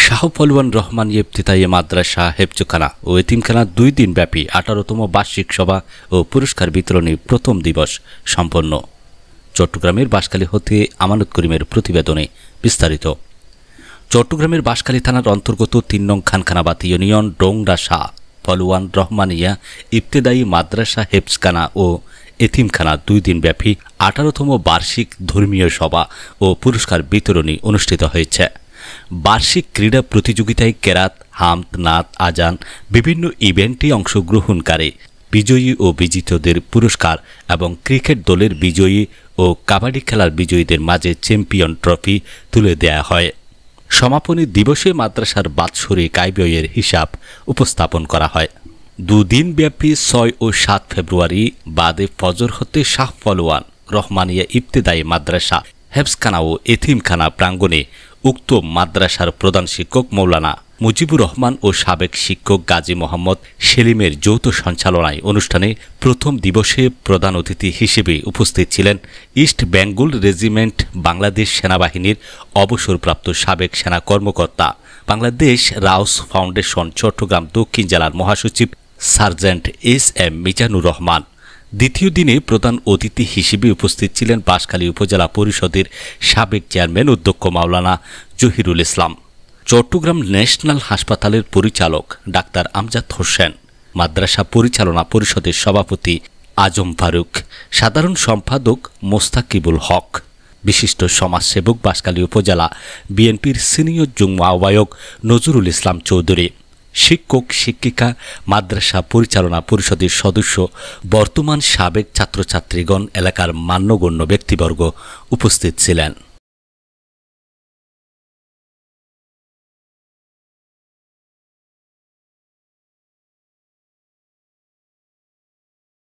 শাহ পলওয়ান রহমান ইফতেতাই মাদ্রাসা হেফজখানা ও এতিমখানা 2 দিন ব্যাপী 18তম বার্ষিক সভা ও পুরস্কার বিতরণী প্রথম দিবস সম্পন্ন। চট্টগ্রামের বাঁশখালী হতে আমানত করিমের প্রতিবেদনে বিস্তারিত। চট্টগ্রামের বাঁশখালী থানার অন্তর্গত 3 নং খানখানাবাদ ইউনিয়ন ডোংরা শাহ পলওয়ান রহমানিয়া ইফতেদায়ী মাদ্রাসা হেফজখানা ও এতিমখানা 2 দিন ব্যাপী 18তম বার্ষিক ধর্মীয় সভা ও পুরস্কার বিতরণী অনুষ্ঠিত হয়েছে। বার্ষিক ক্রীড়া প্রতিযোগিতায় কেরাত, হামদ, নাত, আজান বিভিন্ন ইভেন্টে অংশগ্রহণকারী বিজয়ী ও বিজিতদের পুরস্কার এবং ক্রিকেট দলের বিজয়ী ও কাবাডি খেলার বিজয়ীদের মাঝে চ্যাম্পিয়ন ট্রফি তুলে দেয়া হয়। সমাপনী দিবসে মাদ্রাসার বাৎসরিক আয় ব্যয়ের হিসাব উপস্থাপন করা হয়। 2 দিন ব্যাপী 6 ও 7 ফেব্রুয়ারি বাদে ফজর হতে শাহ পলওয়ান রহমানিয়া ইফতেদায়ী মাদ্রাসা হেফজখানা ও এতিমখানা প্রাঙ্গণে উক্ত মাদ্রাসার প্রধান শিক্ষক মৌলানা মুজিবুর রহমান ও সাবেক শিক্ষক গাজী মোহাম্মদ সেলিমের যৌথ সঞ্চালনায় অনুষ্ঠানে প্রথম দিবসে প্রধান অতিথি হিসেবে উপস্থিত ছিলেন ইস্ট বেঙ্গল রেজিমেন্ট বাংলাদেশ সেনাবাহিনীর অবসরপ্রাপ্ত সাবেক সেনা কর্মকর্তা, বাংলাদেশ রাউস ফাউন্ডেশন চট্টগ্রাম দক্ষিণ জেলার মহাসচিব সার্জেন্ট SM মিজানুর রহমান। দ্বিতীয় দিনে প্রধান অতিথি হিসেবে উপস্থিত ছিলেন বাঁশখালী উপজেলা পরিষদের সাবেক চেয়ারম্যান অধ্যক্ষ মাওলানা জহিরুল ইসলাম, চট্টগ্রাম ন্যাশনাল হাসপাতালের পরিচালক ডাক্তার আমজাদ হোসেন, মাদ্রাসা পরিচালনা পরিষদের সভাপতি আজম ফারুক, সাধারণ সম্পাদক মোস্তাকিবুল হক, বিশিষ্ট সমাজসেবক বাঁশখালী উপজেলা বিএনপির সিনিয়র যুগ্ম আহ্বায়ক নজরুল ইসলাম চৌধুরী, শিক্ষক শিক্ষিকা, মাদ্রাসা পরিচালনা পরিষদের সদস্য, বর্তমান সাবেক ছাত্রছাত্রীগণ, এলাকার মান্যগণ্য ব্যক্তিবর্গ উপস্থিত ছিলেন।